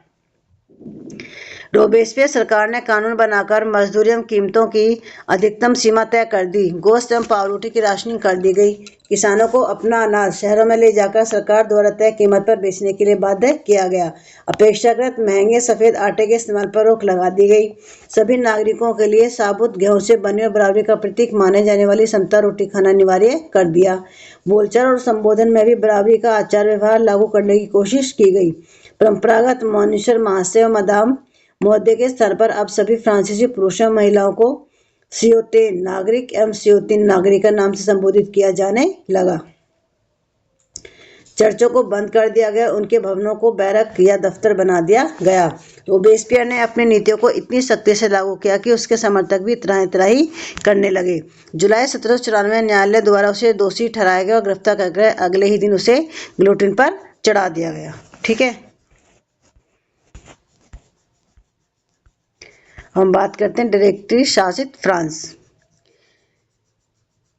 रोबेस्पियर सरकार ने कानून बनाकर मजदूरी एवं कीमतों की अधिकतम सीमा तय कर दी। गोश्त एवं पावरोटी की राशनिंग कर दी गई। किसानों को अपना अनाज शहरों में ले जाकर सरकार द्वारा तय कीमत पर बेचने के लिए बाध्य किया गया। अपेक्षाकृत महंगे सफेद आटे के इस्तेमाल पर रोक लगा दी गई। सभी नागरिकों के लिए साबुत गेहूं से बनी और बराबरी का प्रतीक माने जाने वाली समता रोटी खाना अनिवार्य कर दिया। बोलचाल और संबोधन में भी बराबरी का आचार व्यवहार लागू करने की कोशिश की गई। परंपरागत मॉनिशर महाशय और मदाम महोदय के स्तर पर अब सभी फ्रांसीसी पुरुषों महिलाओं को सियोते नागरिक एवं सियोतिन नागरिका नाम से संबोधित किया जाने लगा। चर्चों को बंद कर दिया गया, उनके भवनों को बैरक या दफ्तर बना दिया गया। रोबेस्पियर ने अपनी नीतियों को इतनी सख्ती से लागू किया कि उसके समर्थक भी त्राही करने लगे। जुलाई 1794 में न्यायालय द्वारा उसे दोषी ठहराया गया और गिरफ्तार करके अगले ही दिन उसे गिलोटिन पर चढ़ा दिया गया। ठीक है। हम बात करते हैं डायरेक्टरी शासित फ्रांस।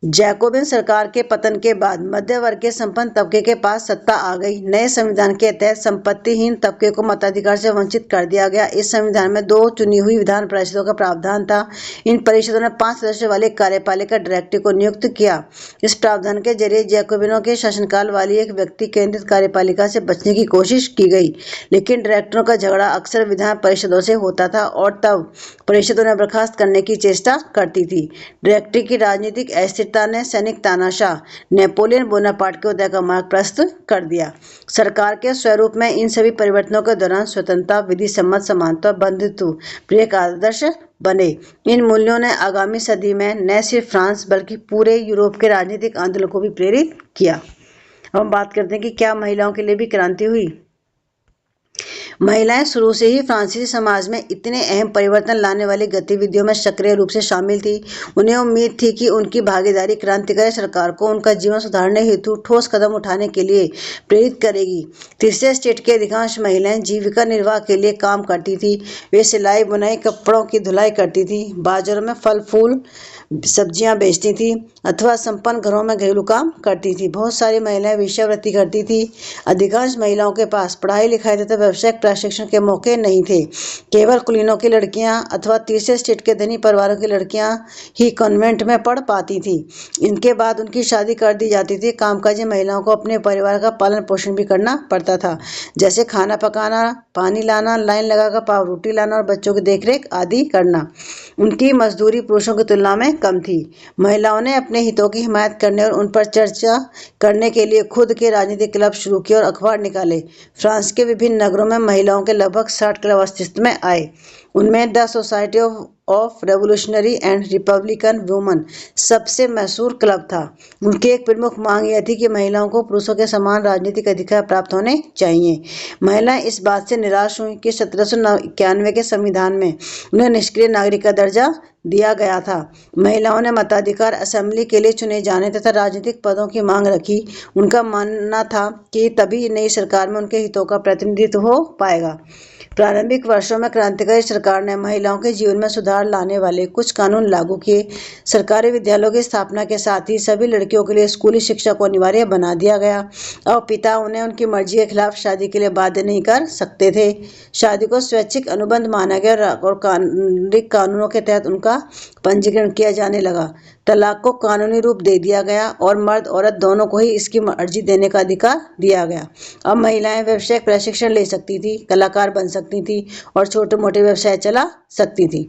जैकोबिन सरकार के पतन के बाद मध्य वर्ग के संपन्न तबके के पास सत्ता आ गई। नए संविधान के तहत संपत्तिहीन तबके को मताधिकार से वंचित कर दिया गया। इस संविधान में 2 चुनी हुई विधान परिषदों का प्रावधान था। इन परिषदों ने 5 सदस्यों वाले कार्यपालिका डायरेक्टर को नियुक्त किया। इस प्रावधान के जरिए जैकोबिनों के शासनकाल वाली एक व्यक्ति केंद्रित कार्यपालिका से बचने की कोशिश की गई, लेकिन डायरेक्टरों का झगड़ा अक्सर विधान परिषदों से होता था और तब परिषदों ने बर्खास्त करने की चेष्टा करती थी। डायरेक्टरी की राजनीतिक अस्थिरता ने सैनिक तानाशाह नेपोलियन बोनापार्ट के उदय का मार्ग प्रशस्त कर दिया। सरकार के स्वरूप में इन सभी परिवर्तनों के दौरान स्वतंत्रता, विधि सम्मत समानता, बंधुत्व प्रिय आदर्श बने। इन मूल्यों ने आगामी सदी में न सिर्फ फ्रांस बल्कि पूरे यूरोप के राजनीतिक आंदोलन को भी प्रेरित किया। अब हम बात करते हैं कि क्या महिलाओं के लिए भी क्रांति हुई। महिलाएं शुरू से ही फ्रांसीसी समाज में इतने अहम परिवर्तन लाने वाली गतिविधियों में सक्रिय रूप से शामिल थी। उन्हें उम्मीद थी कि उनकी भागीदारी क्रांतिकारी सरकार को उनका जीवन सुधारने हेतु ठोस कदम उठाने के लिए प्रेरित करेगी। तीसरे स्टेट की अधिकांश महिलाएं जीविका निर्वाह के लिए काम करती थी। वे सिलाई, बुनाई, कपड़ों की धुलाई करती थी, बाजारों में फल फूल सब्जियां बेचती थी अथवा संपन्न घरों में घरेलू काम करती थी। बहुत सारी महिलाएं वेश्यावृत्ति करती थी। अधिकांश महिलाओं के पास पढ़ाई लिखाई तथा व्यावसायिक प्रशिक्षण के मौके नहीं थे। केवल कुलीनों की लड़कियां अथवा तीसरे स्टेट के धनी परिवारों की लड़कियां ही कॉन्वेंट में पढ़ पाती थी। इनके बाद उनकी शादी कर दी जाती थी। कामकाजी महिलाओं को अपने परिवार का पालन पोषण भी करना पड़ता था, जैसे खाना पकाना, पानी लाना, लाइन लगाकर पाव रोटी लाना और बच्चों की देखरेख आदि करना। उनकी मजदूरी पुरुषों की तुलना में कम थी। महिलाओं ने अपने हितों की हिमायत करने और उन पर चर्चा करने के लिए खुद के राजनीतिक क्लब शुरू किए और अखबार निकाले। फ्रांस के विभिन्न नगरों में महिलाओं के लगभग 60 क्लब अस्तित्व में आए। उनमें the society of revolutionary and Republican woman सबसे मशहूर क्लब था। उनकी एक प्रमुख मांग यह थी कि महिलाओं को पुरुषों के समान राजनीतिक अधिकार प्राप्त होने चाहिए। महिलाएं इस बात से निराश हुई कि 1791 के संविधान में उन्हें निष्क्रिय नागरिक का दर्जा दिया गया था। महिलाओं ने मताधिकार, असेंबली के लिए चुने जाने तथा राजनीतिक पदों की मांग रखी। उनका मानना था कि तभी नई सरकार में उनके हितों का प्रतिनिधित्व हो पाएगा। प्रारंभिक वर्षों में क्रांतिकारी सरकार ने महिलाओं के जीवन में सुधार लाने वाले कुछ कानून लागू किए। सरकारी विद्यालयों की स्थापना के साथ ही सभी लड़कियों के लिए स्कूली शिक्षा को अनिवार्य बना दिया गया और पिता उन्हें उनकी मर्जी के खिलाफ शादी के लिए बाध्य नहीं कर सकते थे। शादी को स्वैच्छिक अनुबंध माना गया और कानूनों के तहत उनका पंजीकरण किया जाने लगा। तलाक को कानूनी रूप दे दिया गया और मर्द औरत दोनों को ही इसकी अर्जी देने का अधिकार दिया गया। अब महिलाएं व्यवसायिक प्रशिक्षण ले सकती थी, कलाकार बन सकती थी और छोटे मोटे व्यवसाय चला सकती थी।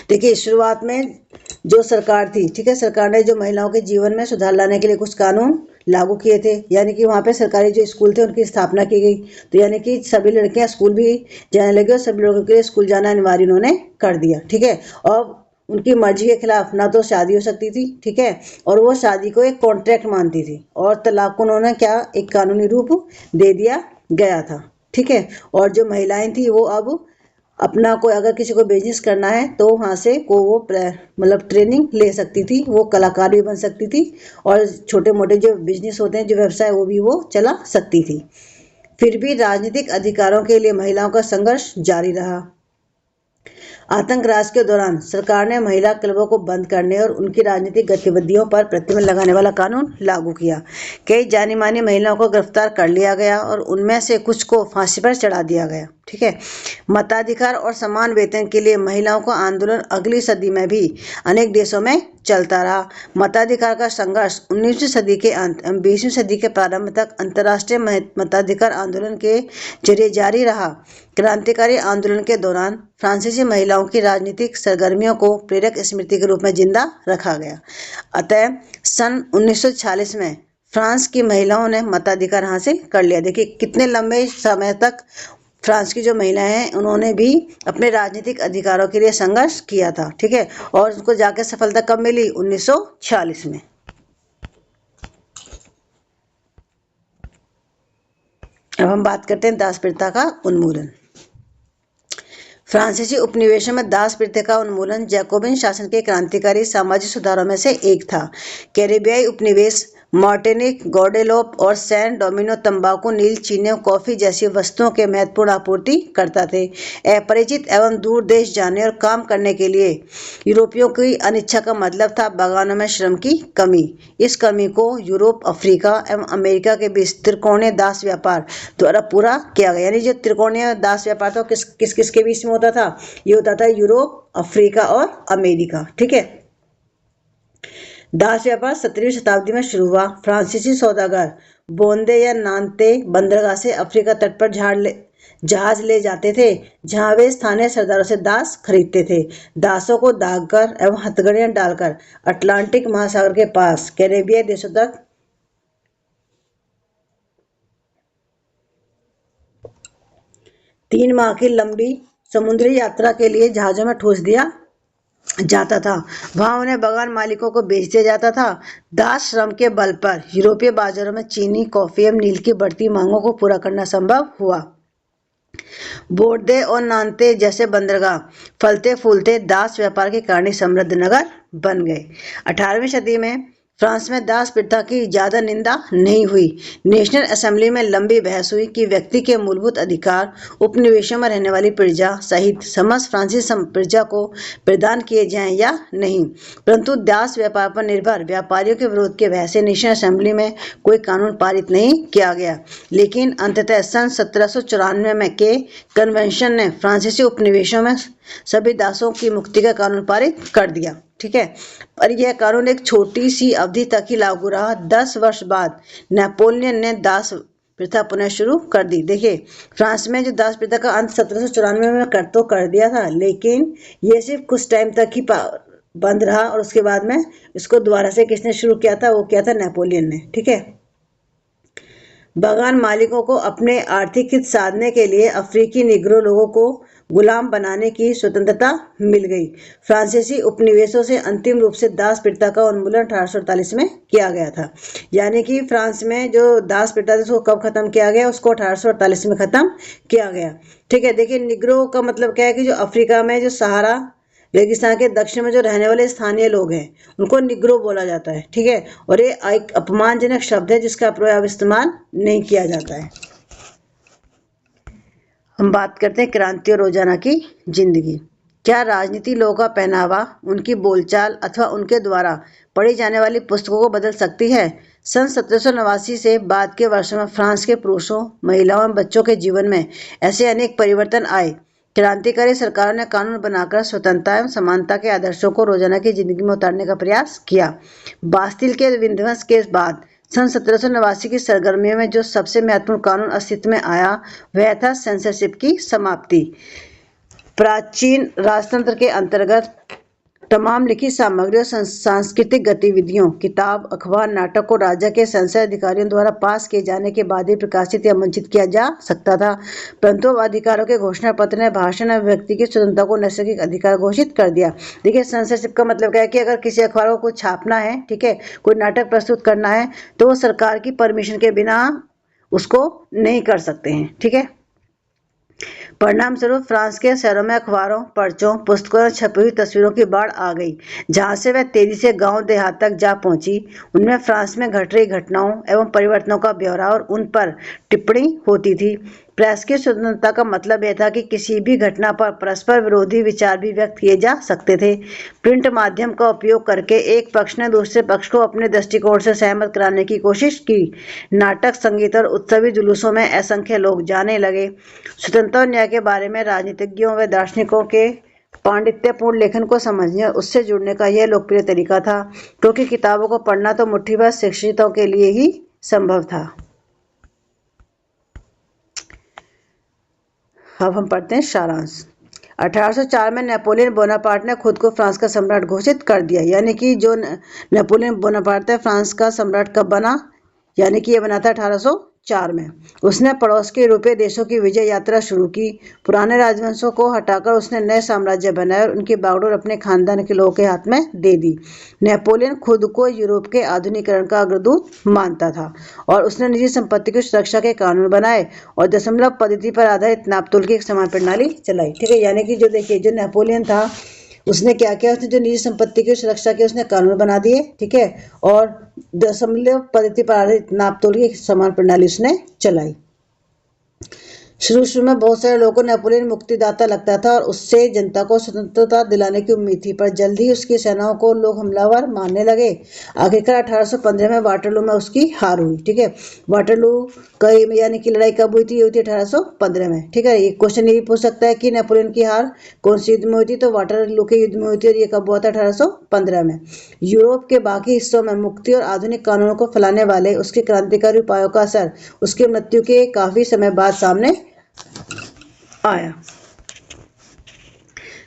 देखिए, शुरुआत में जो सरकार थी, ठीक है, सरकार ने जो महिलाओं के जीवन में सुधार लाने के लिए कुछ कानून लागू किए थे, यानी कि वहाँ पे सरकारी जो स्कूल थे उनकी स्थापना की गई। तो यानी कि सभी लड़कियां स्कूल भी जाने लगी और सभी लोगों के लिए स्कूल जाना अनिवार्य उन्होंने कर दिया, ठीक है। और उनकी मर्जी के खिलाफ ना तो शादी हो सकती थी, ठीक है, और वो शादी को एक कॉन्ट्रैक्ट मानती थी। और तलाक को उन्होंने क्या एक कानूनी रूप दे दिया गया था, ठीक है। और जो महिलाएं थी वो अब अपना कोई अगर किसी को बिजनेस करना है तो वहाँ से को वो मतलब ट्रेनिंग ले सकती थी। वो कलाकार भी बन सकती थी और छोटे मोटे जो बिजनेस होते हैं, जो व्यवसाय, वो भी वो चला सकती थी। फिर भी राजनीतिक अधिकारों के लिए महिलाओं का संघर्ष जारी रहा। आतंक राज के दौरान सरकार ने महिला क्लबों को बंद करने और उनकी राजनीतिक गतिविधियों पर प्रतिबंध लगाने वाला कानून लागू किया। कई जानी मानी महिलाओं को गिरफ्तार कर लिया गया और उनमें से कुछ को फांसी पर चढ़ा दिया गया, ठीक है। मताधिकार और समान वेतन के लिए महिलाओं का आंदोलन अगली सदी में भी अनेक देशों में चलता रहा। मताधिकार का संघर्ष 19वीं सदी के अंत 20वीं सदी के प्रारंभ तक अंतर्राष्ट्रीय मताधिकार आंदोलन के जरिए जारी रहा। क्रांतिकारी आंदोलन के दौरान फ्रांसीसी महिलाओं की राजनीतिक सरगर्मियों को प्रेरक स्मृति के रूप में जिंदा रखा गया। अतः सन 1946 में फ्रांस की महिलाओं ने मताधिकार हासिल कर लिया। देखिए कितने लंबे समय तक फ्रांस की जो महिलाएं हैं उन्होंने भी अपने राजनीतिक अधिकारों के लिए संघर्ष किया था, ठीक है। और उनको जाके सफलता कब मिली? 1946 में। अब हम बात करते हैं दास प्रथा का उन्मूलन। फ्रांसीसी उपनिवेशों में दास प्रथा का उन्मूलन जैकोबिन शासन के क्रांतिकारी सामाजिक सुधारों में से एक था। कैरेबियाई उपनिवेश मार्टिनिक, गौडेलोप और सैन डोमिनो तंबाकू, नील, चीनी और कॉफी जैसी वस्तुओं के महत्वपूर्ण आपूर्ति करता थे। अपरिचित एवं दूर देश जाने और काम करने के लिए यूरोपियों की अनिच्छा का मतलब था बागानों में श्रम की कमी। इस कमी को यूरोप, अफ्रीका एवं अमेरिका के बीच त्रिकोणीय दास व्यापार द्वारा पूरा किया गया। यानी जो त्रिकोणीय दास व्यापार था किस किस किस के बीच में होता था? ये होता था यूरोप, अफ्रीका और अमेरिका। ठीक है। दास व्यापार 17वीं शताब्दी में शुरू हुआ। फ्रांसीसी सौदागर बोंदे या नान्ते बंदरगाह से अफ्रीका तट पर जहाज ले जाते थे, जहां वे स्थानीय सरदारों से दास खरीदते थे। दासों को दागकर एवं हथकड़ियां डालकर अटलांटिक महासागर के पास कैरेबियाई देशों तक 3 माह की लंबी समुद्री यात्रा के लिए जहाजों में ठूस दिया जाता था। वहां उन्हें बगान मालिकों को बेच दिया जाता था। दास श्रम के बल पर यूरोपीय बाजारों में चीनी, कॉफी एवं नील की बढ़ती मांगों को पूरा करना संभव हुआ। बोर्दे और नान्ते जैसे बंदरगाह फलते फूलते दास व्यापार के कारण समृद्ध नगर बन गए। 18वीं सदी में फ्रांस में दास प्रथा की ज्यादा निंदा नहीं हुई। नेशनल असेंबली में लंबी बहस हुई कि व्यक्ति के मूलभूत अधिकार उपनिवेशों में रहने वाली प्रजा सहित समस्त फ्रांसीसी प्रजा को प्रदान किए जाएं या नहीं। परंतु दास व्यापार पर निर्भर व्यापारियों के विरोध के वजह से नेशनल असेंबली में कोई कानून पारित नहीं किया गया। लेकिन अंततः सन 1794 में के कन्वेंशन ने फ्रांसीसी उपनिवेशों में सभी दासों की मुक्ति का कानून पारित कर दिया। ठीक है। पर यह कानून एक छोटी सी अवधि तक ही लागू रहा। 10 वर्ष बाद नेपोलियन ने दास प्रथा पुनः शुरू कर दी। देखिए, फ्रांस में जो दास प्रथा का अंत 1794 में कर दिया था, लेकिन ये सिर्फ कुछ टाइम तक ही बंद रहा और उसके बाद में इसको दोबारा से किसने शुरू किया था? वो किया था नेपोलियन ने। ठीक है। बागान मालिकों को अपने आर्थिक हित साधने के लिए अफ्रीकी निग्रो लोगों को गुलाम बनाने की स्वतंत्रता मिल गई। फ्रांसीसी उपनिवेशों से अंतिम रूप से दास प्रथा का उन्मूलन 1848 में किया गया था। यानी कि फ्रांस में जो दास प्रथा थी उसको कब खत्म किया गया? उसको 1848 में खत्म किया गया। ठीक है। देखिए, निग्रो का मतलब क्या है कि जो अफ्रीका में जो सहारा रेगिस्तान के दक्षिण में जो रहने वाले स्थानीय लोग हैं उनको निग्रो बोला जाता है। ठीक है। और ये एक अपमानजनक शब्द है जिसका प्रयोग इस्तेमाल नहीं किया जाता है। हम बात करते हैं क्रांति और रोजाना की जिंदगी। क्या राजनीति लोगों का पहनावा, उनकी बोलचाल अथवा उनके द्वारा पढ़ी जाने वाली पुस्तकों को बदल सकती है? सन 1789 से बाद के वर्षों में फ्रांस के पुरुषों, महिलाओं एवं बच्चों के जीवन में ऐसे अनेक परिवर्तन आए। क्रांतिकारी सरकारों ने कानून बनाकर स्वतंत्रता एवं समानता के आदर्शों को रोजाना की जिंदगी में उतारने का प्रयास किया। बास्तिल के विध्वंस के बाद सन 1789 की सरगर्मियों में जो सबसे महत्वपूर्ण कानून अस्तित्व में आया वह था सेंसरशिप की समाप्ति। प्राचीन राजतंत्र के अंतर्गत तमाम लिखित सामग्री और सांस्कृतिक गतिविधियों, किताब, अखबार, नाटक को राजा के सेंसर अधिकारियों द्वारा पास किए जाने के बाद ही प्रकाशित या मंचित किया जा सकता था। परंतु अधिकारों के घोषणा पत्र ने भाषण और व्यक्ति की स्वतंत्रता को नैसर्गिक अधिकार घोषित कर दिया। देखिए, सेंसरशिप का मतलब क्या है कि अगर किसी अखबार को कुछ छापना है, ठीक है, कोई नाटक प्रस्तुत करना है, तो वो सरकार की परमिशन के बिना उसको नहीं कर सकते हैं। ठीक है। परिणाम स्वरूप फ्रांस के शहरों में अखबारों, पर्चों, पुस्तकों और छपी हुई तस्वीरों की बाढ़ आ गई। जहां से वह तेजी से गांव देहात तक जा पहुंची, उनमें फ्रांस में घट रही घटनाओं एवं परिवर्तनों का ब्यौरा और उन पर टिप्पणी होती थी। प्रेस की स्वतंत्रता का मतलब यह था कि किसी भी घटना पर परस्पर विरोधी विचार भी व्यक्त किए जा सकते थे। प्रिंट माध्यम का उपयोग करके एक पक्ष ने दूसरे पक्ष को अपने दृष्टिकोण से सहमत कराने की कोशिश की। नाटक, संगीत और उत्सवी जुलूसों में असंख्य लोग जाने लगे। स्वतंत्रता और न्याय के बारे में राजनीतिज्ञों व दार्शनिकों के पांडित्यपूर्ण लेखन को समझने और उससे जुड़ने का यह लोकप्रिय तरीका था, क्योंकि किताबों को पढ़ना तो मुट्ठीभर शिक्षितों के लिए ही संभव था। अब हम पढ़ते हैं सारांश। 1804 में नेपोलियन बोनापार्ट ने खुद को फ्रांस का सम्राट घोषित कर दिया। यानी कि जो नेपोलियन बोनापार्ट है फ्रांस का सम्राट कब बना? यानी कि यह बना था 1804 में। उसने पड़ोस के यूरोपीय देशों की विजय यात्रा शुरू की। पुराने राजवंशों को हटाकर उसने नए साम्राज्य बनाए और उनकी बागडोर अपने खानदान के लोगों के हाथ में दे दी। नेपोलियन खुद को यूरोप के आधुनिकीकरण का अग्रदूत मानता था और उसने निजी संपत्ति की सुरक्षा के कानून बनाए और दशमलव पद्धति पर आधारित नापतोल की एक समान प्रणाली चलाई। ठीक है। यानी कि जो देखिए, जो नेपोलियन था उसने क्या किया, उसने जो निजी संपत्ति की सुरक्षा की उसने कानून बना दिए, ठीक है, और दशमलव पद्धति पर आधारित नापतोल की समान प्रणाली उसने चलाई। शुरू में बहुत सारे लोगों को नेपोलियन मुक्तिदाता लगता था और उससे जनता को स्वतंत्रता दिलाने की उम्मीद थी, पर जल्द ही उसकी सेनाओं को लोग हमलावर मानने लगे। आखिरकार 1815 में वाटरलू में उसकी हार हुई, ठीक है। वाटरलू कई यानी कि लड़ाई कब हुई थी? ये हुई थी 1815 में, ठीक है। ये क्वेश्चन ये भी पूछ सकता है कि नेपोलियन की हार कौन सी युद्ध में हुई थी, तो वाटरलू के युद्ध में हुई थी, और ये कब हुआ था? 1815 में। यूरोप के बाकी हिस्सों में मुक्ति और आधुनिक कानूनों को फैलाने वाले उसके क्रांतिकारी उपायों का असर उसकी मृत्यु के काफी समय बाद सामने आया।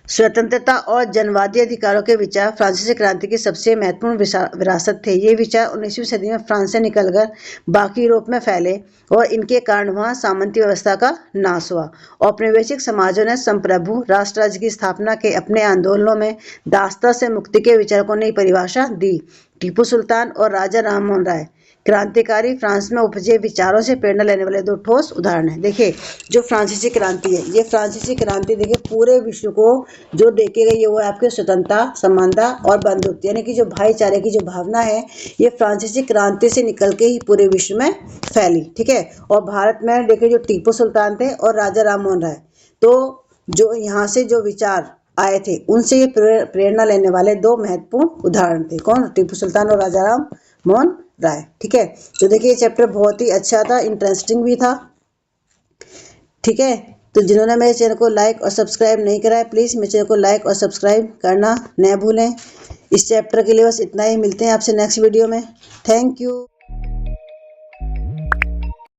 स्वतंत्रता और जनवादी अधिकारों के विचार फ्रांसीसी क्रांति की सबसे महत्वपूर्ण विरासत थे। ये विचार 19वीं सदी में फ्रांस से निकलकर बाकी यूरोप में फैले और इनके कारण वहाँ सामंती व्यवस्था का नाश हुआ। औपनिवेशिक समाजों ने संप्रभु राष्ट्र राज्य की स्थापना के अपने आंदोलनों में दासता से मुक्ति के विचार को नई परिभाषा दी। टीपू सुल्तान और राजा राममोहन राय क्रांतिकारी फ्रांस में उपजे विचारों से प्रेरणा लेने वाले दो ठोस उदाहरण हैं। देखिए, जो फ्रांसीसी क्रांति है, ये फ्रांसीसी क्रांति देखिए पूरे विश्व को जो देके गई है वो है आपके स्वतंत्रता, समानता और बंधुत्व, यानी कि जो भाईचारे की जो भावना है ये फ्रांसीसी क्रांति से निकल के ही पूरे विश्व में फैली, ठीक है। और भारत में देखिए जो टीपू सुल्तान थे और राजा राममोहन राय, तो जो यहाँ से जो विचार आए थे उनसे ये प्रेरणा लेने वाले दो महत्वपूर्ण उदाहरण थे। कौन? टीपू सुल्तान और राजा राममोहन राय, ठीक है। तो देखिए ये चैप्टर बहुत ही अच्छा था, इंटरेस्टिंग भी था, ठीक है। तो जिन्होंने मेरे चैनल को लाइक और सब्सक्राइब नहीं करा है, प्लीज़ मेरे चैनल को लाइक और सब्सक्राइब करना न भूलें। इस चैप्टर के लिए बस इतना ही, मिलते हैं आपसे नेक्स्ट वीडियो में। Thank you.